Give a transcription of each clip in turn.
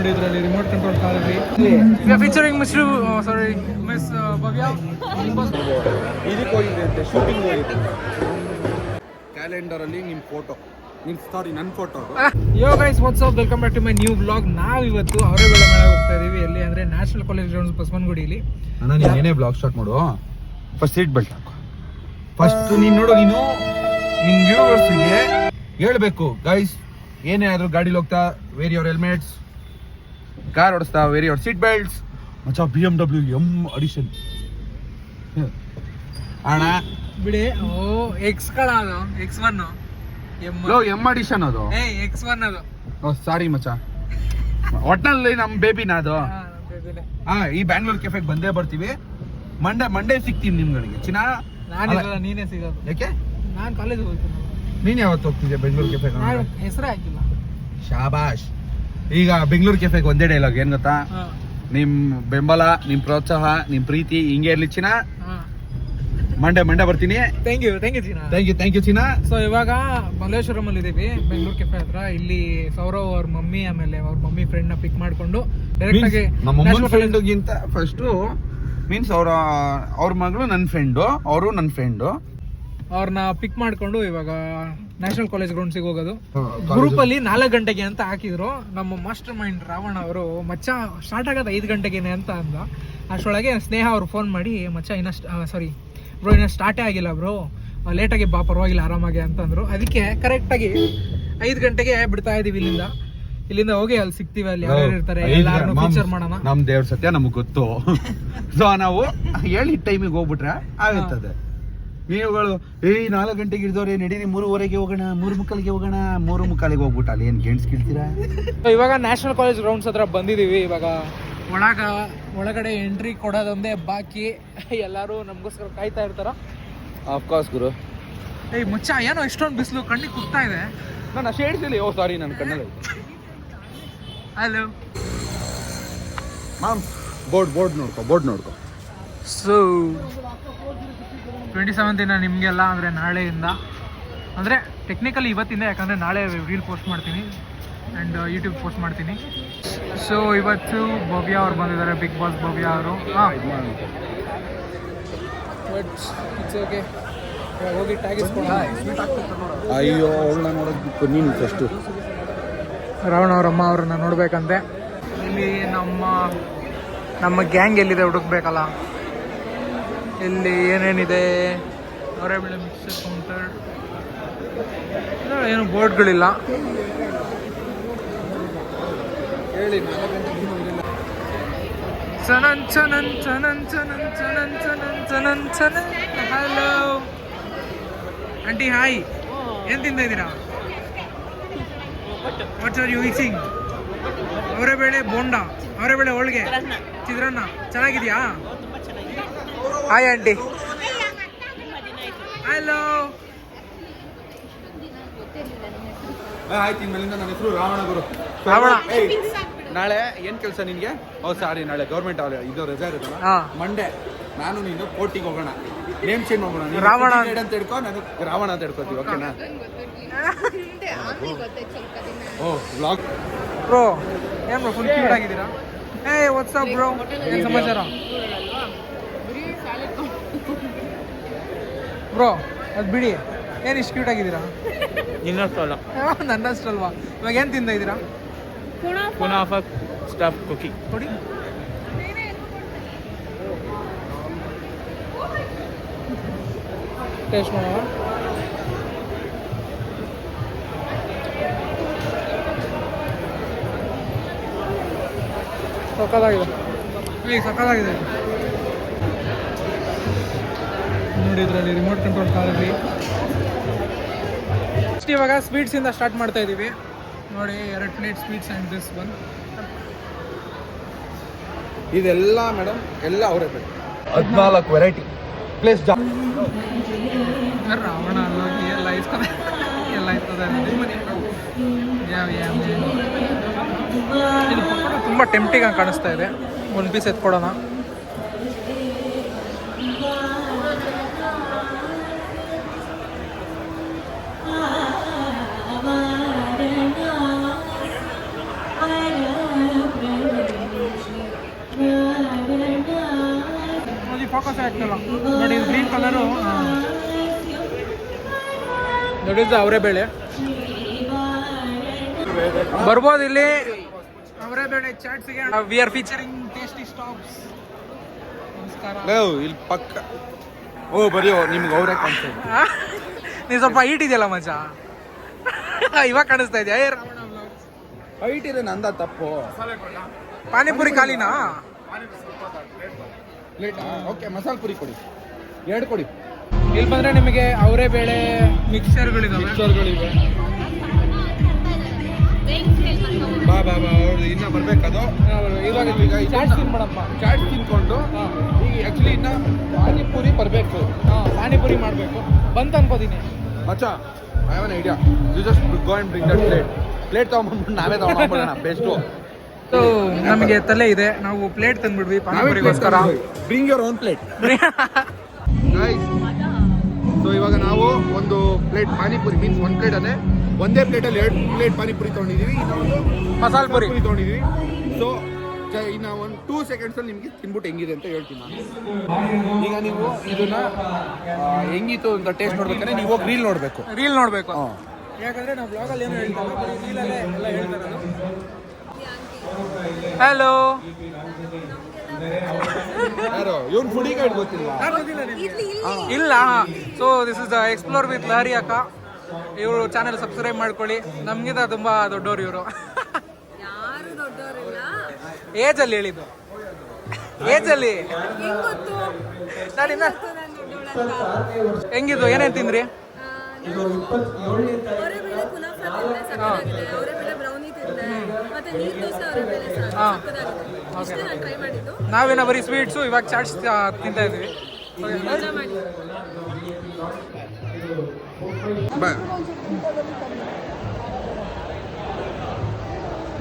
ನೋಡಿ ಇದರಲ್ಲಿ remote control car ಇದೆ. ಫೀಚರಿಂಗ್ ಮಿಸ್ ಭವ್ಯ ಇದಕ್ಕೆ ಹೋಗಿದ್ದೆ ಅಂತೆ, ಶೂಟಿಂಗ್ ಹೋಗಿದ್ದೆ. ಕ್ಯಾಲೆಂಡರಲ್ಲಿ ನಿಮ್ಮ ಫೋಟೋ, ನನ್ನ photo. Yo guys, what's up, welcome back to my new blog. ನಾವು ಇವತ್ತು ಅವರೇಬೆಳೆ ಮಳೆ ಹೋಗ್ತಾ ಇದೀವಿ. ಎಲ್ಲಿ ಅಂದ್ರೆ ನ್ಯಾಷನಲ್ ಕಾಲೇಜ್ ಗ್ರೌಂಡ್ ಬಸವನಗುಡಿಲಿ. ಅಣ್ಣ ನೀನು ಏನೇ ಬ್ಲಾಗ್ ಸ್ಟಾರ್ಟ್ ಮಾಡು, ಫಸ್ಟ್ ಸೀಟ್ ಬೆಲ್ಟ್ ಹಾಕು. ಫಸ್ಟ್ ನೀನು ನೋಡು, ನೀನು ನಿನ್ನ ವ್ಯೂವರ್ಸ್ಗೆ ಹೇಳ್ಬೇಕು, ಗೈಸ್ ಏನೇ ಆದ್ರೂ ಗಾಡಿಲಿ ಹೋಗ್ತಾ ವೇರ್ ಯುವರ್ ಹೆಲ್ಮೆಟ್ಸ್, ಕಾರ್ ಓಡಿಸ್ತಾ ವೇರ್ ಯುವರ್ ಸೀಟ್ ಬೆಲ್ಟ್ಸ್. ಮಚ್ಚ BMW M ಅಡಿಷನ್ ಅಣ್ಣ ಬಿಡಿ. ಓ ಎಕ್ಸ್ ಕಳ ಅದು, X1 M ಅಡಿಷನ್ ಅದು. X1 ಅದು. ಸಾರಿ ಮಚ್ಚ, ಒಟ್ನಲ್ಲಿ ನಮ್ಮ ಬೇಬಿನ ಅದು. ಈ ಬ್ಯಾಂಗ್ಳೂರ್ ಕೆಫೆಗೆ ಬಂದೇ ಬರ್ತೀವಿ. ಮಂಡೇ ಸಿಗ್ತೀನಿ ನಿಮ್ಗಳಿಗೆ. ಚಿನ್ನ ನಾನಿಲ್ಲ, ನೀನೇ ಸಿಗೋದು. ಯಾಕೆ? ನಾನು ಕಾಲೇಜ್ ಹೋಗ್ತೀನಿ. ನೀನ್ ಯಾವತ್ತು ಹೋಗ್ತಿದ್ದೆ ಬೆಂಗಳೂರು ಕೆಫೆಗೆ? ಹೆಸರೇ ಹಾಕಿಲ್ಲ. ಶಾಬಾಷ್. ಈಗ ಬೆಂಗಳೂರು ಕೆಫೆಗೆ ಒಂದೇ ಡೈಲಾಗ್ ಏನ್ ಗೊತ್ತಾ? ನಿಮ್ ಬೆಂಬಲ, ನಿಮ್ ಪ್ರೋತ್ಸಾಹ, ನಿಮ್ ಪ್ರೀತಿ ಹಿಂಗೆ ಇರ್ಲಿ ಚಿನ್ನ. ಮಂಡೇ ಬರ್ತೀನಿ. ಥ್ಯಾಂಕ್ ಯು ಚಿನ್ನ. ಸೊ ಇವಾಗ ಮಲ್ಲೇಶ್ವರಂ ಅಲ್ಲಿ ಇದೀವಿ, ಬೆಂಗಳೂರು ಕೆಫೆ ಹತ್ರ. ಇಲ್ಲಿ ಸೌರವ್ ಅವ್ರ ಮಮ್ಮಿ, ಆಮೇಲೆ ಅವ್ರ ಮಮ್ಮಿ ಫ್ರೆಂಡ್ ನ ಪಿಕ್ ಮಾಡ್ಕೊಂಡು ಡೈರೆಕ್ಟ್ ಆಗಿ ನಮ್ಮ ಫ್ರೆಂಡ್ಗಿಂತ ಫಸ್ಟ್ ಮೀನ್ಸ್ ಅವ್ರ ಮಗಳು ನನ್ನ ಫ್ರೆಂಡು, ಅವರು ನನ್ನ ಫ್ರೆಂಡು. ಅವ್ರನ್ನ ಪಿಕ್ ಮಾಡ್ಕೊಂಡು ಇವಾಗ ನ್ಯಾಷನಲ್ ಕಾಲೇಜ್ ಗ್ರೌಂಡ್ಸಿಗೆ ಹೋಗೋದು. ಗ್ರೂಪ್ ಅಲ್ಲಿ 4 ಗಂಟೆಗೆ ಅಂತ ಹಾಕಿದ್ರು. ನಮ್ಮ ಮಾಸ್ಟರ್ ಮೈಂಡ್ ರಾವಣ ಅವರು, ಮಚ್ಚ ಸ್ಟಾರ್ಟ್ ಆಗೋದು 5 ಗಂಟೆಗೆನೆ ಅಂತ ಅಂದ. ಅಷ್ಟರೊಳಗೆ ಸ್ನೇಹ ಅವ್ರು ಫೋನ್ ಮಾಡಿ, ಮಚ್ಚ ಇನ್ನ ಸ್ಟಾರ್ಟೇ ಆಗಿಲ್ಲ ಬ್ರೋ, ಲೇಟಾಗಿ ಬಾ, ಪರವಾಗಿಲ್ಲ ಆರಾಮಾಗಿ ಅಂತಂದ್ರು. ಅದಕ್ಕೆ ಕರೆಕ್ಟಾಗಿ 5 ಗಂಟೆಗೆ ಬಿಡ್ತಾ ಇದೀವಿ. ಇಲ್ಲಿಂದ ಹೋಗಿ ಅಲ್ಲಿ ಸಿಗ್ತೀವಿ, ಅಲ್ಲಿ ಯಾರು ಇರ್ತಾರೆ ಎಲ್ಲಾರನ್ನು ಫೀಚರ್ ಮಾಡೋಣ. ನಮ್ ದೇವ್ರ ಸತ್ಯ ನಮಗ್ ಗೊತ್ತು. ಸೊ ನಾವು ಹೇಳಿ ಟೈಮಿಗೆ ಹೋಗ್ಬಿಟ್ರೆ ಆಗುತ್ತದೆ. ನೀವುಗಳು 4 ಗಂಟೆಗೆ ಇರ್ದವ್ರೆ, ನಡೀರಿ 3:15 ಹೋಗೋಣ, 3:45 ಹೋಗೋಣ, 3:45 ಹೋಗ್ಬಿಟ್ಟು ಅಲ್ಲಿ ಏನ್ ಗೇಮ್ಸ್ ಕೇಳ್ತೀರಾ? ಇವಾಗ ನ್ಯಾಷನಲ್ ಕಾಲೇಜ್ ಗ್ರೌಂಡ್ಸ್ ಹತ್ರ ಬಂದಿದೀವಿ. ಇವಾಗ ಒಳಗಡೆ ಎಂಟ್ರಿ ಕೊಡೋದೊಂದೇ ಬಾಕಿ. ಎಲ್ಲಾರು ನಮ್ಗೋಸ್ಕರ ಕಾಯ್ತಾ ಇರ್ತಾರ. ಆಫ್ಕೋರ್ಸ್ ಗುರು. ಮುಚ್ಚ, ಏನೋ ಇಷ್ಟೊಂದು ಬಿಸಿಲು ಕಣ್ಣಿಗೆ ಕುಗ್ತಾ ಇದೆ. ನಾನು ಶೇಡ್ಸಿಲ್ಲ. ಸಾರಿ, ನನ್ನ ಕಣ್ಣಲ್ಲಿ. ಹಲೋ ಮ್ಯಾಮ್, ಬೋರ್ಡ್ ನೋಡ್ಕೊ. ಸೊ 27 ನಿಮಗೆಲ್ಲ ಅಂದರೆ ನಾಳೆಯಿಂದ, ಅಂದರೆ ಟೆಕ್ನಿಕಲಿ ಇವತ್ತಿಂದ, ಯಾಕಂದರೆ ನಾಳೆ ರೀಲ್ ಪೋಸ್ಟ್ ಮಾಡ್ತೀನಿ ಆ್ಯಂಡ್ ಯೂಟ್ಯೂಬ್ ಪೋಸ್ಟ್ ಮಾಡ್ತೀನಿ. ಸೊ ಇವತ್ತು ಭವ್ಯ ಅವ್ರು ಬಂದಿದ್ದಾರೆ, ಬಿಗ್ ಬಾಸ್ ಭವ್ಯ ಅವರು. ಇಟ್ಸ್ ಓಕೆ, ಹೋಗಿ ಟ್ಯಾಗಿಸ್ಕೊಂಡು. ಅಯ್ಯೋ, ಅವಳನ್ನ ನೋಡೋದು ನೀನು ಫಸ್ಟು. ರಾವಣ ಅವ್ರ ಅಮ್ಮ ಅವ್ರನ್ನ ನೋಡ್ಬೇಕಂತೆ. ಇಲ್ಲಿ ನಮ್ಮ ಗ್ಯಾಂಗ್ ಎಲ್ಲಿದೆ ಹುಡುಕ್ಬೇಕಲ್ಲ. ಇಲ್ಲಿ ಏನೇನಿದೆ, ಅವರೇಬೆಳೆ ಮಿಕ್ಸರ್ ಕೌಂಟರ್, ಏನು ಬೋರ್ಡ್ಗಳಿಲ್ಲ. ಹೇಳಿ, ಹಲೋ ಆಂಟಿ, ಹಾಯ್. ಏನು ತಿಂತಾ ಇದ್ದೀರಾ? What's are you eating? ಅವರೇಬೇಳೆ ಬೋಂಡ, ಅವರೇಬೇಳೆ ಹೋಳಿಗೆ, ಚಿತ್ರಾನ್ನ. ಚೆನ್ನಾಗಿದೆಯಾ? Hi aunty. ಹಲೋ. ಆಯ್ತು, ಇನ್ಮೇಲಿಂದ ನನ್ನ ಹೆಸರು ರಾವಣ ಗುರು. ನಾಳೆ ಏನ್ ಕೆಲಸ ನಿನ್ಗೆ? ಸಾರಿ, ನಾಳೆ ಗೌರ್ಮೆಂಟ್ ಇದು ರಜಾ ಇರುತ್ತಲ್ಲ, ಮಂಡೇ ನಾನು ನೀನು ಕೋರ್ಟಿಗೆ ಹೋಗೋಣ, ನೇಮ್ ಚೇಂಜ್ ಮಾಡೋಣ. ರಾವಣ ಅಂತ ಹಿಡ್ಕೊ, ನಾನು ರಾವಣ ಅಂತ ಹಿಡ್ಕೋತೀವಿ. ಓಕೆನಾ? ವ್ಲಾಗ್ ಬ್ರೋ, ಏನು ಬ್ರೋ ಫುಲ್ ಕ್ಯೂಟ್ ಆಗಿದ್ದೀರಾ? ವಾಟ್ಸ್ ಅಪ್ ಬ್ರೋ, ಏನು ಸಮಾಚಾರ ಬ್ರೋ? ಅದು ಬಿಡಿ, ಏನು ಇಷ್ಟು ಕ್ಯೂಟ್ ಆಗಿದ್ದೀರಾ? ನಿನ್ನಷ್ಟಲ್ಲ, ನನ್ನಷ್ಟಲ್ವಾ? ಇವಾಗ ಏನು ತಿಂದ ಇದ್ದೀರಾ? ಕುನಾಫ ಸ್ಟಫ್ ಕುಕಿ ಕೊಡಿ. ಟೇಸ್ಟ್ ಮಾಡೋಣ. ಸಕ್ಕತ್ತಾಗಿದೆ ನೋಡಿ. ಇದರಲ್ಲಿ ರಿಮೋಟ್ ಕಂಟ್ರೋಲ್ ಕಾರ್ ಇದೆ. ಇವಾಗ ಸ್ವೀಟ್ಸಿಂದ ಸ್ಟಾರ್ಟ್ ಮಾಡ್ತಾ ಇದ್ದೀವಿ ನೋಡಿ. 2 plate sweets and this one. ಇದೆಲ್ಲ ಮೇಡಮ್ ಎಲ್ಲ ಅವರೇ 14 ವೆರೈಟಿ ಪ್ಲೇಸ್. ರಾವಣ ಅಲ್ಲೋಗಿ ಎಲ್ಲ ಇರ್ತದೆ. ಇದು ಪಕೋಡ ತುಂಬ ಟೆಂಪ್ಟಿಂಗ್ ಆಗಿ ಕಾಣಿಸ್ತಾ ಇದೆ. ಒಂದು ಪೀಸ್ ಎತ್ಕೊಡೋಣ. ವಿಶ್ವಾಸ ಆಗ್ತಿಲ್ಲ ನೋಡಿ ಗ್ರೀನ್ ಕಲರು ನೋಡಿದ್ದು ಅವರೇ ಬೇಳೆ ಬರ್ಬೋದು ಇಲ್ಲಿ ಅವರೇ ಬೇಳೆ ಚಾಟ್ಸ್ಗೆ we are featuring tasty stops ನಮಸ್ಕಾರ ಇಲ್ಲಿ ಪಕ್ಕ ಓ ಬರೀ ನಿಮ್ಗೆ ಅವರೇ ಕಾಣಿಸ್ತಾರೆ ನೀನು ಸ್ವಲ್ಪ ಹೈಟ್ ಇದೆಯಲ್ಲ ಮಜ ಇವಾಗ ಕಾಣಿಸ್ತಾ ಇದೆಯಾ ಏ ರಾವಣ ಹೈಟ್ ಇದೆ ನಂದ ತಪ್ಪು ಪಾನಿಪುರಿ ಖಾಲಿನಾ ಪ್ಲೇಟಾ ಓಕೆ ಮಸಾಲೆ ಪುರಿ ಕೊಡಿ 2 ಕೊಡಿ ಇಲ್ಲಿ ಬಂದ್ರೆ ನಿಮಗೆ ಅವರೇ ಬೇಳೆ ಮಿಕ್ಸರ್ಗಳಿದಾವೆ ಬಾ ಬಾ ಬಾ ಅವ್ರು ಇನ್ನ ಬರ್ಬೇಕದು ಇವಾಗ ಚಾಟ್ಸ್ ತಿನ್ಬೇಡಪ್ಪ ಚಾಟ್ ತಿನ್ಕೊಂಡು ಈಗ ಆಕ್ಚುಲಿ ಇನ್ನ ಪಾನಿಪುರಿ ಬರಬೇಕು ಪಾನಿಪುರಿ ಮಾಡಬೇಕು ಬಂತ ಅನ್ಕೋತೀನಿ ಮಚ್ಚ I have an idea you just go and bring that plate ತಗೊಂಡ್ಬಂದ್ಬಿಟ್ಟು ನಾವೇ ತಗೊಂಡ್ಬಿಡೋಣ ಬೆಸ್ಟು ಸೊ ನಮಗೆ ತಲೆ ಇದೆ ನಾವು ಪ್ಲೇಟ್ ತಂದ್ಬಿಡ್ವಿ ಪಾನಿಪುರಿಗೋಸ್ಕರ bring your own plate so ಇವಾಗ ನಾವು ಒಂದು ಪ್ಲೇಟ್ ಪಾನಿಪುರಿ ಮೀನ್ಸ್ 1 ಪ್ಲೇಟ್ ಅದೇ ಒಂದೇ ಪ್ಲೇಟಲ್ಲಿ 2 ಪ್ಲೇಟ್ ಪಾನಿಪುರಿ ತೊಗೊಂಡಿದ್ದೀವಿ ಇನ್ನೊಂದು ಮಸಾಲೆ ಪುರಿ ತೊಗೊಂಡಿದ್ದೀವಿ ಸೊ ಇನ್ನು ಒಂದು 2 ಸೆಕೆಂಡ್ಸಲ್ಲಿ ನಿಮಗೆ ತಿನ್ಬಿಟ್ಟು ಹೆಂಗಿದೆ ಅಂತ ಹೇಳ್ತೀನಿ ನಾನು ಈಗ ನೀವು ಇದನ್ನ ಹೆಂಗಿತ್ತು ಅಂತ ಟೇಸ್ಟ್ ನೋಡ್ಬೇಕಂದ್ರೆ ನೀವು ಹೋಗಿ ರೀಲ್ ನೋಡಬೇಕು ಯಾಕಂದ್ರೆ ನಾವು ಬ್ಲಾಗಲ್ಲಿ ಏನು ಹೇಳ್ತಾರೆ ರೀಲಲ್ಲೇ ಎಲ್ಲ ಹೇಳ್ತಾರೆ ಹಲೋ ಯಾರು ಇವನ್ ಫುಡಿ ಗೈಡ್ ಗೊತ್ತಿಲ್ಲ ಇಲ್ಲ so this is explore with Lahari ಅಕ್ಕ ಇವರು ಚಾನೆಲ್ ಸಬ್ಸ್ಕ್ರೈಬ್ ಮಾಡ್ಕೊಳ್ಳಿ ನಮ್ಗಿಂತ ತುಂಬಾ ದೊಡ್ಡವರು ಇವರು ಏಜ್ ಅಲ್ಲಿ ಹೇಳಿದ್ದು ಏಜ್ ಅಲ್ಲಿ ನಾನಿನ್ನ ಹೆಂಗಿದ್ದು ಏನೇನ್ ತಿಂದ್ರಿ ನಾವೇನ ಬರೀ ಸ್ವೀಟ್ಸು ಇವಾಗ ಚಾಟ್ಸ್ ತಿಂತಾ ಇದೀವಿ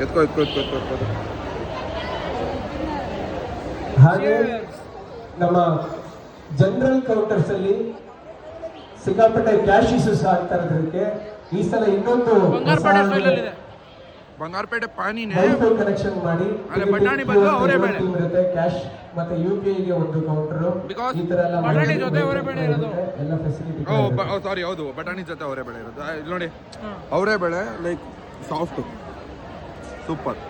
ಎತ್ಕೋ ಹಾಗೆ ನಮ್ಮ ಜನರಲ್ ಕೌಂಟರ್ಸ್ ಅಲ್ಲಿ ಸಿಕ್ಕಾಪಟ್ಟೆ ಕ್ಯಾಶ್ ಇಶ್ಯೂಸ್ ಆಗ್ತಾ ಇರೋದಕ್ಕೆ ಈ ಸಲ ಇನ್ನೊಂದು ಬಂಗಾರಪೇಟೆ ಪಾನಿನೇ ವೈಫೈ ಕನೆಕ್ಷನ್ ಮಾಡಿ ಅಲ್ಲ ಬಟಾಣಿ ಬದಲು ಅವರೇ ಬೇಳೆ ಇರುತ್ತೆ ಕ್ಯಾಶ್ ಮತ್ತೆ UPI ಗೆ ಒಂದು ಕೌಂಟರ್ ಈ ತರ ಎಲ್ಲ ಬಟಾಣಿ ಜೊತೆ ಅವರೇ ಬೇಳೆ ಇರೋದು ಎಲ್ಲ ಫೆಸಿಲಿಟಿ ಸಾರಿ ಹೌದು ಬಟಾಣಿ ಜೊತೆ ಅವರೇ ಬೇಳೆ ಇರೋದು ಇಲ್ಲಿ ನೋಡಿ ಅವರೇ ಬೇಳೆ ಲೈಕ್ ಸಾಫ್ಟ್ ಸೂಪರ್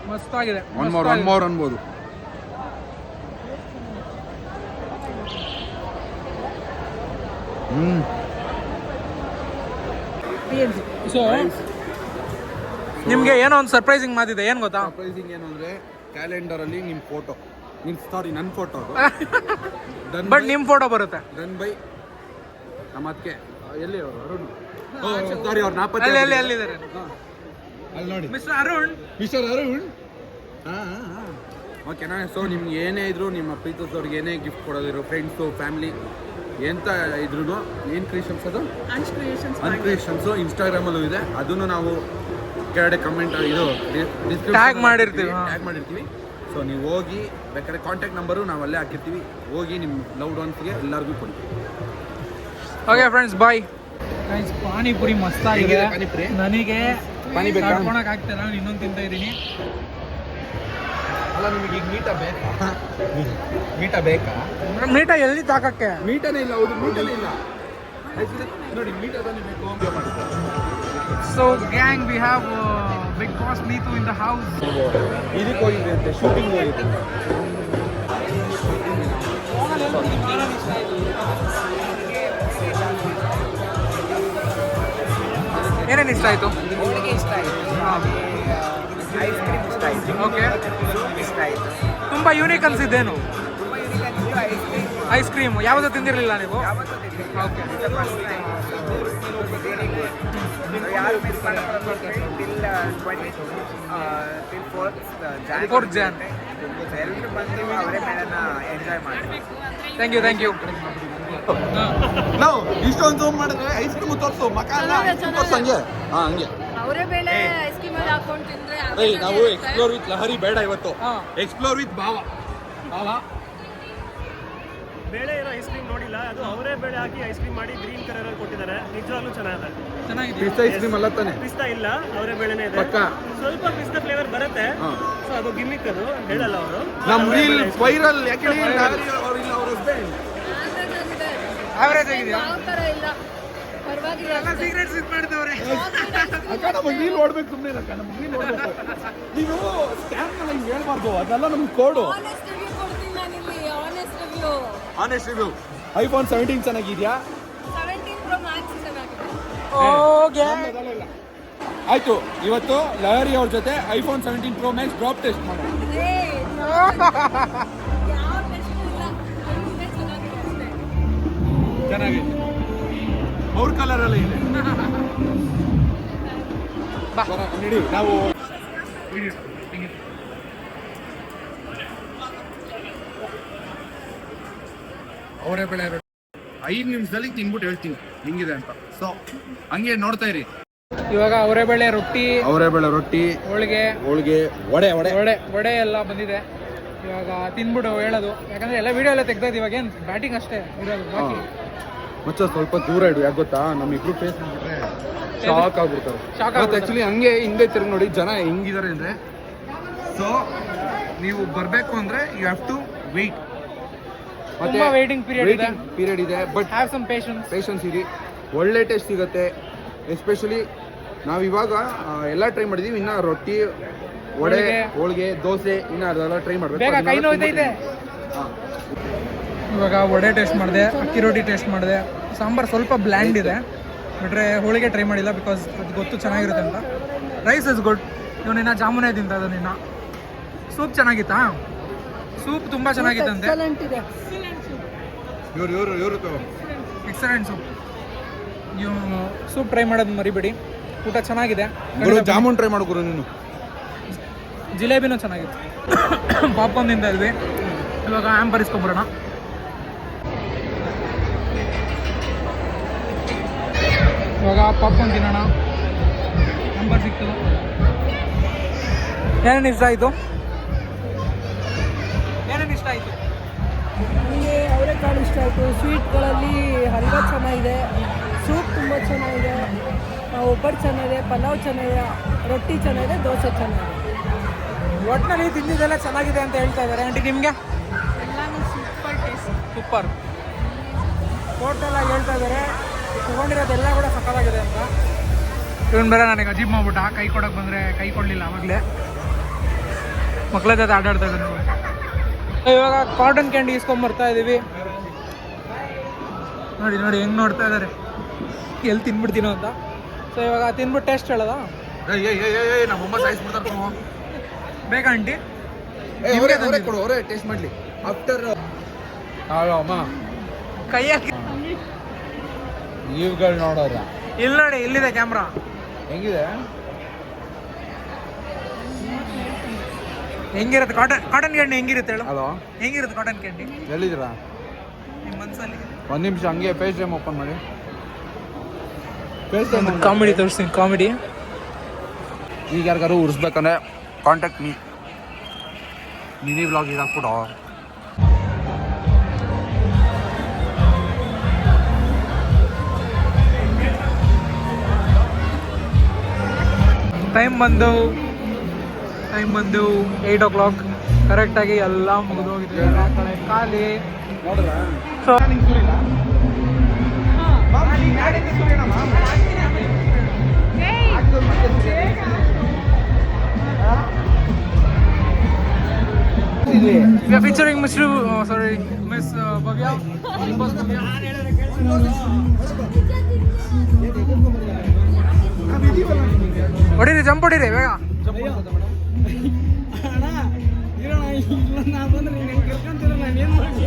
ಮಸ್ತಾಗಿದೆ ಒನ್ ಮೋರ್ ಅನ್ಬೋದು ಸೊ ನಿಮ್ಗೆ ಏನೋ ಒಂದು ಸರ್ಪ್ರೈಸಿಂಗ್ ಮಾತಿದೆ ಏನ್ ಗೊತ್ತಾ ಸರ್ಪ್ರೈಸಿಂಗ್ ಏನು ಅಂದ್ರೆ ಕ್ಯಾಲೆಂಡರ್ ಅಲ್ಲಿ ನಿಮ್ ಫೋಟೋ ಸಾರಿ ನನ್ನ ಫೋಟೋ ಬಟ್ ನಿಮ್ ಫೋಟೋ ಬರುತ್ತೆ ಡನ್ ಬೈ ನಮ್ಮ ಅದಕ್ಕೆ ಎಲ್ಲಿ ಅವರು ಅರುಣ್ ಸಾರಿ ಅವ್ರು ನಾಪತ್ತೆ ಅಲ್ಲಿ ಅಲ್ಲಿದ್ದಾರೆ ಅಲ್ಲಿ ನೋಡಿ ಮಿಸ್ಟರ್ ಅರುಣ್ ಓಕೆನಾ ಸೊ ನಿಮ್ಗೆ ಏನೇ ಇದ್ರು ನಿಮ್ಮ ಪ್ರೀತಿಸೋರ್ಗೆ ಏನೇ ಗಿಫ್ಟ್ ಕೊಡೋದಿರೋ ಫ್ರೆಂಡ್ಸು ಫ್ಯಾಮಿಲಿ ಎಂತ ಇದ್ರು ಏನು ಕ್ರಿಯೇಷನ್ಸ್ ಅದು ಅನ್ಕ್ರಿಯೇಷನ್ಸು ಇನ್ಸ್ಟಾಗ್ರಾಮಲ್ಲೂ ಇದೆ ಅದನ್ನು ನಾವು ಕೆಳಗಡೆ ಕಮೆಂಟ್ ಇದು ಟ್ಯಾಗ್ ಮಾಡಿರ್ತೀವಿ ಸೊ ನೀವು ಹೋಗಿ ಬೇಕಾದ್ರೆ ಕಾಂಟ್ಯಾಕ್ಟ್ ನಂಬರು ನಾವು ಅಲ್ಲೇ ಹಾಕಿರ್ತೀವಿ ಹೋಗಿ ನಿಮ್ಮ ಲವ್ಡ್ ಒನ್ಸ್ಗೆ ಎಲ್ಲರಿಗೂ ಕೊಡಿ ಓಕೆ ಫ್ರೆಂಡ್ಸ್ ಬಾಯ್ ಪಾನಿಪುರಿ ಮಸ್ತಾಗಿದೆ ಪಾನಿಪುರಿ ನನಗೆ ಪಾನಿ ಬೇಕಾ ತಡ್ಕೊಳಕ್ ಆಗ್ತಿಲ್ಲ ನಾನು ಇನ್ನೊಂದು ತಿಂತಾ ಇದ್ದೀನಿ ಅಲ್ಲ ನಿಮಗೆ ಈಗ ಮೀಟ ಬೇಕಾ ಮೀಟ ಎಲ್ಲಿ ತಾಕಕ್ಕೆ ಮೀಟನೇ ಇಲ್ಲ ಹೌದು ಮೀಟನೇ ಇಲ್ಲ ನೋಡಿ ಮೀಟ ತಾನೇ ಬೇಕು so gang we have Bigg Boss Neetu in the house ಇದಕ್ಕೆ ಹೋಗಿದೆ ಅಂತೆ ಶೂಟಿಂಗ್ ಹೋಗಿದೆ ಏನೇನು ಇಷ್ಟ ಆಯಿತು ಇಷ್ಟ ಆಯಿತು ಐಸ್ ಕ್ರೀಮ್ ಇಷ್ಟ ಆಯಿತು ಓಕೆ ಇಷ್ಟ ಆಯಿತು ತುಂಬ ಯೂನಿಕ್ ಅನಿಸಿದ್ದೇನು ತುಂಬ ಯೂನಿಕ್ ಆಗಿತ್ತು ಐಸ್ ಕ್ರೀಮ್ ಐಸ್ ಕ್ರೀಮ್ ಯಾವುದು ತಿಂದಿರಲಿಲ್ಲ ನೀವು ಯಾವತ್ತೂ ತಿಂದಿಲ್ಲ ಓಕೆ ಫಸ್ಟ್ ಟೈಮ್ ಯಾರು ಮಿಸ್ ಮಾಡಬೇಕು ಟಿಲ್ 20 ಟಿಲ್ 4th Jan. ಎಲ್ಲರೂ ಬಂದು ಅವರೇ ಮೇಳನ ಎಂಜಾಯ್ ಮಾಡಿ ಥ್ಯಾಂಕ್ ಯು ನಾವು ಇಷ್ಟೊಂದು ಜೂಮ್ ಮಾಡಿದ್ರೆ ಐಸ್ ಕ್ರೀಮ್ ತೋರಿಸು ಮಕ ಹಂಗೆ ಹಂಗೆ ಅವರೇ ಬೇಳೆ ಐಸ್ ಕ್ರೀಮ್ ಅಲ್ಲಿ ಹಾಕೊಂಡು ತಿಂದ್ರೆ ನಾವು ಎಕ್ಸ್ಪ್ಲೋರ್ ವಿತ್ ಲಹರಿ ಬೇಡ ಇವತ್ತು ಎಕ್ಸ್ಪ್ಲೋರ್ ವಿತ್ ಭಾವ ಬೇಳೆ ಇರೋ ಐಸ್ ಕ್ರೀಮ್ ನೋಡಿಲ್ಲ, ಅದು ಅವರೇ ಬೇಳೆ ಹಾಕಿ ಐಸ್ ಕ್ರೀಮ್ ಮಾಡಿ ಗ್ರೀನ್ ಕಲರ್ ಅಲ್ಲಿ ಕೊಟ್ಟಿದ್ದಾರೆ. ನಿಜವಾಗ್ಲೂ ಚೆನ್ನಾಗಿದೆ. ಚೆನ್ನಾಗಿದೆ. ಪಿಸ್ತಾ ಐಸ್ ಕ್ರೀಮ್ ಅಲ್ಲ ತಾನೆ? ಪಿಸ್ತಾ ಇಲ್ಲ, ಅವರೇ ಬೇಳೆನೇ ಇದೆ. ಪಕ್ಕ ಸ್ವಲ್ಪ ಪಿಸ್ತಾ ಫ್ಲೇವರ್ ಬರುತ್ತೆ. ಸೊ ಅದು ಗಿಮ್ಮಿಕ್, ಅದು ಹೇಳಲ್ಲ ಅವರು. ನಮ್ ರೀಲ್ ವೈರಲ್ ಯಾಕೆ ಆವರೇಜ್ ಆಗಿದೆಯಾ? ಯಾವ ಥರ ಇಲ್ಲ, ಪರವಾಗಿಲ್ಲ. ಸೀಕ್ರೆಟ್ಸ್ ಇದು ಮಾಡಿದವ್ರೆ. ಅಕ್ಕ ನಮಗೆ ರೀಲ್ ನೋಡ್ಬೇಕು, ಸುಮ್ಮನೆ ಅಕ್ಕ ನಮ್ಗೆ ರೀಲ್ ನೋಡ್ಬೇಕು. ನೀವು ಸ್ಕ್ಯಾಮ್ ಹಿಂಗೆ ಹೇಳ್ಬಾರ್ದು, ಅದೆಲ್ಲ ನಮ್ಗೆ ಕೋಡು. ಆನೆಸ್ಟ್ ರಿವ್ಯೂ ಕೊಡ್ತೀನಿ ನಾನಿಲ್ಲಿ, honest review. Honest review. IPhone 17 ಚೆನ್ನಾಗಿದ್ಯಾ? 17 Pro Max ಚೆನ್ನಾಗಿದೆ. ಓಕೆ. ಆಯ್ತು, ಇವತ್ತು ಲಹರಿ ಅವ್ರ ಜೊತೆ iPhone 17 Pro Max drop test ಮಾಡೋಣ. ಯಾವ ಟೆಸ್ಟ್ ಇಲ್ಲ, ಇದೆ ಚೆನ್ನಾಗಿದೆ ಅಷ್ಟೇ. ಚೆನ್ನಾಗಿದೆ, ಅವ್ರ ಕಲರ್ ಅಲ್ಲ ಇದೆ. ನಡಿ ನಾವು ಅವರೇ ಬೆಳೆ 5 ನಿಮಿಷದಲ್ಲಿ ತಿನ್ಬಿಟ್ಟು ಹೇಳ್ತೀನಿ ಹಿಂಗಿದೆ ಅಂತ. ಸೊ ಹಂಗೆ ನೋಡ್ತಾ ಇರಿ. ಇವಾಗ ಅವರೇ ಬೇಳೆ ರೊಟ್ಟಿ, ಅವರೇ ಬೆಳೆ ರೊಟ್ಟಿ, ಹೋಳಿಗೆ, ವಡೆ ವಡೆ ಎಲ್ಲ ಬಂದಿದೆ. ಇವಾಗ ತಿನ್ಬಿಟ್ಟು ಹೇಳೋದು, ಯಾಕಂದ್ರೆ ಎಲ್ಲ ವಿಡಿಯೋ ಎಲ್ಲ ತೆಗ್ದದ್ದು. ಇವಾಗ ಏನು ಬ್ಯಾಟಿಂಗ್ ಅಷ್ಟೇ ಇರೋದು ಬಾಕಿ. ಮಚ್ಚ ಸ್ವಲ್ಪ ದೂರ ಇಡು, ಯಾಕೆ ಗೊತ್ತಾ, ನಮ್ಮ ಇಬ್ರು ಫೇಸ್ ಮಾಡಿಬಿಟ್ರೆ ಶಾಕ್ ಆಗ್ಬಿಡ್ತಾರೆ. ಶಾಕ್ ಮತ್ತೆ ಆಕ್ಚುಲಿ ಹಂಗೆ ಹಿಂದೆ ತಿರುಗಿ ನೋಡಿ ಜನ ಹೆಂಗಿದ್ದಾರೆ ಅಂದ್ರೆ. ಸೊ ನೀವು ಬರಬೇಕು ಅಂದ್ರೆ ಯು ಹ್ಯಾವ್ ಟು ವೆಯ್ಟ್. ತುಂಬಾ waiting period ಇದೆ. ಬಟ್ ಹ್ಯಾವ್ ಸಮ್ ಪೇಷನ್ಸ್ ಇರಿ, ಒಳ್ಳೆ ಟೇಸ್ಟ್ ಸಿಗುತ್ತೆ. ಎಸ್ಪೆಷಲಿ ನಾವು ಇವಾಗ ಎಲ್ಲ ಟ್ರೈ ಮಾಡಿದೀವಿ. ಇನ್ನ ರೊಟ್ಟಿ, ವಡೆ, ಹೋಳಿಗೆ, ದೋಸೆ ಇನ್ನ ಅದೆಲ್ಲ ಟ್ರೈ ಮಾಡ್ಬೇಕು. ಬೇಗ ಕೈ ನೋಯ್ತೈತೆ. ಇವಾಗ ವಡೆ ಟೇಸ್ಟ್ ಮಾಡಿದೆ, ಅಕ್ಕಿ ರೊಟ್ಟಿ ಟೇಸ್ಟ್ ಮಾಡಿದೆ. ಸಾಂಬಾರು ಸ್ವಲ್ಪ ಬ್ಲ್ಯಾಂಡ್ ಇದೆ, ಬಿಟ್ರೆ ಹೋಳಿಗೆ ಟ್ರೈ ಮಾಡಿಲ್ಲ ಬಿಕಾಸ್ ಅದು ಗೊತ್ತು ಚೆನ್ನಾಗಿರುತ್ತೆ ಅಂತ. Rice is good. ಇವನಿನ್ನ ಜಾಮೂನೇ ತಿಂತದ. ನಿನ್ನ ಸೂಪ್ ಚೆನ್ನಾಗಿತ್ತಾ? ಸೂಪ್ ತುಂಬ ಚೆನ್ನಾಗಿತ್ತಂತೆ. Excellent soup. ನೀವು ಸೂಪ್ ಟ್ರೈ ಮಾಡೋದು ಮರಿಬೇಡಿ, ಊಟ ಚೆನ್ನಾಗಿದೆ. ಜಾಮೂನ್ ಟ್ರೈ ಮಾಡು ಗುರು ನೀನು. ಜಿಲೇಬಿನೂ ಚೆನ್ನಾಗಿತ್ತು. ಪಾಪ್ಕಾರ್ನ್ ತಿಂತಾ ಇದ್ವಿ. ಇವಾಗ ಆ್ಯಂಪರ್ ಇಸ್ಕೊಂಬರೋಣ. ಇವಾಗ ಪಾಪ್ಕಾರ್ನ್ ತಿನ್ನೋಣ. ಆ್ಯಂಪರ್ ಸಿಕ್ತು. ಏನೇನು ಇಷ್ಟ ಆಯಿತು? ಏನೇನು ಇಷ್ಟ ಆಯಿತು? ನನಗೆ ಅವರೆಕಾಳು ಇಷ್ಟ ಆಯಿತು. ಸ್ವೀಟ್ಗಳಲ್ಲಿ ಹಲ್ವಾ ಚೆನ್ನಾಗಿದೆ, ಸೂಪ್ ತುಂಬ ಚೆನ್ನಾಗಿದೆ, ಒಬ್ಬಟ್ಟು ಚೆನ್ನಾಗಿದೆ, ಪಲಾವ್ ಚೆನ್ನಾಗಿದೆ, ರೊಟ್ಟಿ ಚೆನ್ನಾಗಿದೆ, ದೋಸೆ ಚೆನ್ನಾಗಿದೆ. ಒಟ್ಟಿನಲ್ಲಿ ತಿಂದಿದ್ದೆಲ್ಲ ಚೆನ್ನಾಗಿದೆ ಅಂತ ಹೇಳ್ತಾ ಇದ್ದಾರೆ. ಆಂಟಿ ನಿಮಗೆ? ಎಲ್ಲಾನು ಸೂಪರ್ ಟೇಸ್ಟ್. ಸೂಪರ್. ಟೋಟಲ್ ಆಗಿ ಹೇಳ್ತಾ ಇದ್ದಾರೆ. ತೊಗೊಂಡಿರೋದೆಲ್ಲ ಕೂಡ ಸಕ್ಕತ್ತಾಗಿದೆ ಅಂತ. ಇವನು ಬೇರೆ ನನಗೆ ಅಜೀಬ್ ಮಾಡ್ಬಿಟ್ಟ. ಕೈ ಕೊಡೋಕೆ ಬಂದರೆ ಕೈ ಕೊಡಲಿಲ್ಲ. ಆವಾಗಲೇ ಮಕ್ಕಳ ಜೊತೆ ಆಟಾಡ್ತಾ ಇದ್ದಾರೆ. ಇವಾಗ ಕಾಟನ್ ಕ್ಯಾಂಡಿ ಇಸ್ಕೊಂಬರ್ತಾ ಇದ್ದೀವಿ. ನೋಡಿ ನೋಡಿ ಹೆಂಗೆ ನೋಡ್ತಾ ಇದ್ದಾರೆ, ಎಲ್ಲಿ ತಿನ್ಬಿಡ್ತೀನೋ ಅಂತ. ಸೊ ಇವಾಗ ತಿನ್ಬಿಟ್ಟು ಟೇಸ್ಟ್ ಹೇಳೋದ? ನಮ್ಮಮ್ಮ ಸಾಯಿಸ್ಬಿಡ್ತಾರೆ. ಬೇಕಾ ಆಂಟಿ? ಕೊಡು, ಅವರೇ ಟೇಸ್ಟ್ ಮಾಡಲಿ. ಆಫ್ಟರ್ ಅಮ್ಮ ಕೈ ಹಾಕಿ ಇವುಗಳು ನೋಡೋರ. ಇಲ್ಲಿ ನೋಡಿ, ಇಲ್ಲಿದೆ ಕ್ಯಾಮ್ರಾ. ಹೆಂಗಿದೆ? ಹೆಂಗಿರುತ್ತೆ ಕಾಟನ್ ಕ್ಯಾಂಡಿ? ಹೆಂಗಿರುತ್ತೆ ಹೇಳು? ಹಲೋ, ಹೆಂಗಿರುತ್ತೆ ಕಾಟನ್ ಕ್ಯಾಂಡಿ? ಎಲ್ಲಿದ್ದೀರಾ? ನಿಮ್ಮ ಮನಸ್ಸಲ್ಲಿ. ಒಂದು ನಿಮಿಷ ಹಂಗೆ ಫೇಸ್ ಟೈಮ್ ಓಪನ್ ಮಾಡಿ. ಕಾಮಿಡಿ ತೋರಿಸ್ತೀನಿ, ಕಾಮಿಡಿ. ಈಗ ಯಾರಿಗಾರು ಉರಿಸ್ಬೇಕಂದ್ರೆ ಕಾಂಟ್ಯಾಕ್ಟ್ ಮೀ. ಮಿನಿ ವ್ಲಾಗ್ ಈಗ ಹಾಕ್ಬಿಡು. ಟೈಮ್ ಬಂದು 8 o'clock ಕರೆಕ್ಟಾಗಿ ಎಲ್ಲ ಮುಗಿದೋಗಿದೆ. ಎಲ್ಲ ಕಡೆ ಖಾಲಿ. ಸೊ ಫೀಚರಿಂಗ್ Miss ಭವ್ಯ. ಹೊಡೀರಿ, ಜಂಪ್ ಹೊಡೀರಿ ಬೇಗ.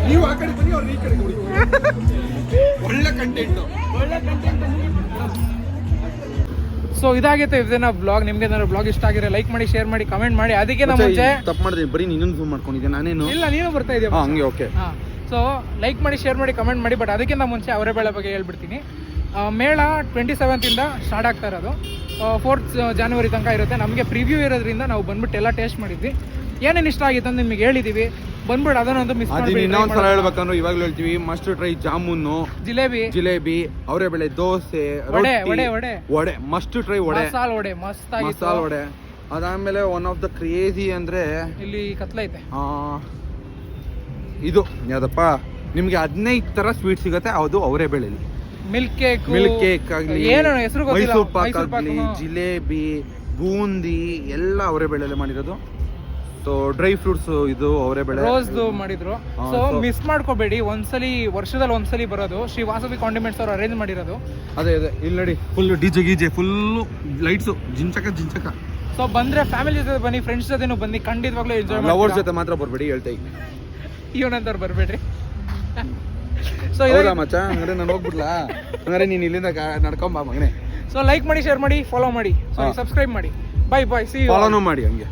ನೀವು ಆ ಕಡೆ ಬನ್ನಿ, ಅವ್ರು ಈ ಕಡೆ ಬನ್ನಿ. ಒಳ್ಳೆ ಕಂಟೆಂಟ್. ಸೊ ಇದಾಗಿತ್ತು ಇದನ್ನ ಬ್ಲಾಗ್. ನಿಮ್ಗೆ ಏನಾದ್ರು ಬ್ಲಾಗ್ ಇಷ್ಟ ಆಗಿರೋ ಲೈಕ್ ಮಾಡಿ, ಶೇರ್ ಮಾಡಿ, ಕಮೆಂಟ್ ಮಾಡಿ. ಅದಕ್ಕೆ ನಮ್ಮ ಮುಂಚೆ ತಪ್ಪು ಮಾಡಿದ್ದೀನಿ, ಬರೀ ನೀನು ಫೋನ್ ಮಾಡ್ಕೊಂಡಿದ್ದೆ, ನಾನೇನು ಇಲ್ಲ, ನೀನು ಬರ್ತಾ ಇದೆಯಾ? ಹಂಗೆ ಓಕೆ. ಸೊ ಲೈಕ್ ಮಾಡಿ, ಶೇರ್ ಮಾಡಿ, ಕಮೆಂಟ್ ಮಾಡಿ. ಬಟ್ ಅದಕ್ಕಿಂತ ಮುಂಚೆ ಅವರೇ ಬೇಳೆ ಬಗ್ಗೆ ಹೇಳ್ಬಿಡ್ತೀನಿ. ಮೇಳ 27th ಸ್ಟಾರ್ಟ್ ಆಗ್ತಾ ಇರೋದು. 4th January ತನಕ ಇರುತ್ತೆ. ನಮಗೆ ಪ್ರಿವ್ಯೂ ಇರೋದ್ರಿಂದ ನಾವು ಬಂದ್ಬಿಟ್ಟು ಎಲ್ಲ ಟೇಸ್ಟ್ ಮಾಡಿದ್ವಿ. ಏನೇನು ಇಷ್ಟ ಆಗಿತ್ತು ಅಂತ ನಿಮಗೆ ಹೇಳಿದೀವಿ. ಬಂದ್ಬಿಟ್ಟು ಅದನ್ನೊಂದು ಮಿಸ್ ಅದನ್ನ ಮಾಡಿ ಇನ್ನೊಂದ್ಸಲ ಹೇಳ್ಬೇಕಂದ್ರೆ ಇವಾಗ್ಲೂ ಹೇಳ್ತೀವಿ, ಮಸ್ಟ್ ಟ್ರೈ ಜಾಮೂನು, ಜಿಲೇಬಿ, ಅವರೆಬೇಳೆ ದೋಸೆ, ವಡೆ, ರೊಟ್ಟಿ, ವಡೆ. ವಡೆ ಮಸ್ಟ್ ಟ್ರೈ, ವಡೆ, ಮಸಾಲ ವಡೆ ಮಸ್ತ್ ಆಗಿತ್ತು. ಮಸಾಲ ವಡೆ. ಅದಾದ್ಮೇಲೆ ಒನ್ ಆಫ್ ದ ಕ್ರೇಜಿ ಅಂದ್ರೆ ಇಲ್ಲಿ ಕತ್ಲೈತೆ. ಇದು ಯಾವ್ದಪ್ಪ, ನಿಮ್ಗೆ 15 ತರ ಸ್ವೀಟ್ ಸಿಗತ್ತೆ. ಅದು ಅವರೆಬೇಳೆಲಿ ಮಿಲ್ಕ್ ಕೇಕ್ ಆಗ್ಲಿ, ಏನೋ ಹೆಸರು ಗೊತ್ತಿಲ್ಲ, ಮೈಸೂರು ಪಾಕ್ ಮೈಸೂರು ಪಾಕ್, ಆಗ್ಲಿ, ಜಿಲೇಬಿ, ಬೂಂದಿ ಎಲ್ಲ ಅವರೆಬೇಳೆಲೆ ಮಾಡಿರೋದು. ಸೊ ಡ್ರೈ ಫ್ರೂಟ್ಸ್ ಇದು ಅವರೆಬೇಳೆ ರೋಸ್ ಮಾಡಿದ್ರು. ಸೊ ಮಿಸ್ ಮಾಡ್ಕೋಬೇಡಿ, ವರ್ಷದಲ್ಲಿ ಒಂದ್ಸಲಿ ಬರೋದು. ಶ್ರೀ ವಾಸವಿ ಕಾಂಡಿಮೆಂಟ್ಸ್ ಅವರು ಅರೇಂಜ್ ಮಾಡಿರೋದು. ಅದೇ ಇಲ್ಲಿ ನೋಡಿ, ಫುಲ್ ಡಿಜೆ ಗೀಜೆ, ಫುಲ್ ಲೈಟ್ಸ್, ಜಿಂಚಕ. ಸೊ ಬಂದ್ರೆ ಫ್ಯಾಮಿಲಿ ಜೊತೆ ಬನ್ನಿ, ಫ್ರೆಂಡ್ಸ್ ಜೊತೆನೂ ಬನ್ನಿ, ಖಂಡಿತವಾಗ್ಲೂ ಎಂಜಾಯ್ ಲವರ್ಸ್ ಜೊತೆ ಮಾತ್ರ ಬರ್ಬೇಡಿ, ಹೇಳ್ತಾ ಇದ್ದೀನಿ. ಇವನಂತವ್ರು ಬರ್ಬೇಡ್ರಿ. ಸೊ ಹೌದಾ ಮಚ್ಚ, ಹಂಗಾರೆ ನಾನು ಹೋಗ್ಬಿಡ್ಲಾ? ಹಂಗಾರೆ ನೀನು ಇಲ್ಲಿಂದ ನಡ್ಕೊಂಬ ಮಗನೇ. ಸೊ ಲೈಕ್ ಮಾಡಿ, ಶೇರ್ ಮಾಡಿ, ಫಾಲೋ ಮಾಡಿ, ಸಬ್ಸ್ಕ್ರೈಬ್ ಮಾಡಿ. Bye see you. ಫಾಲೋನು ಮಾಡಿ ಹಂಗೆ.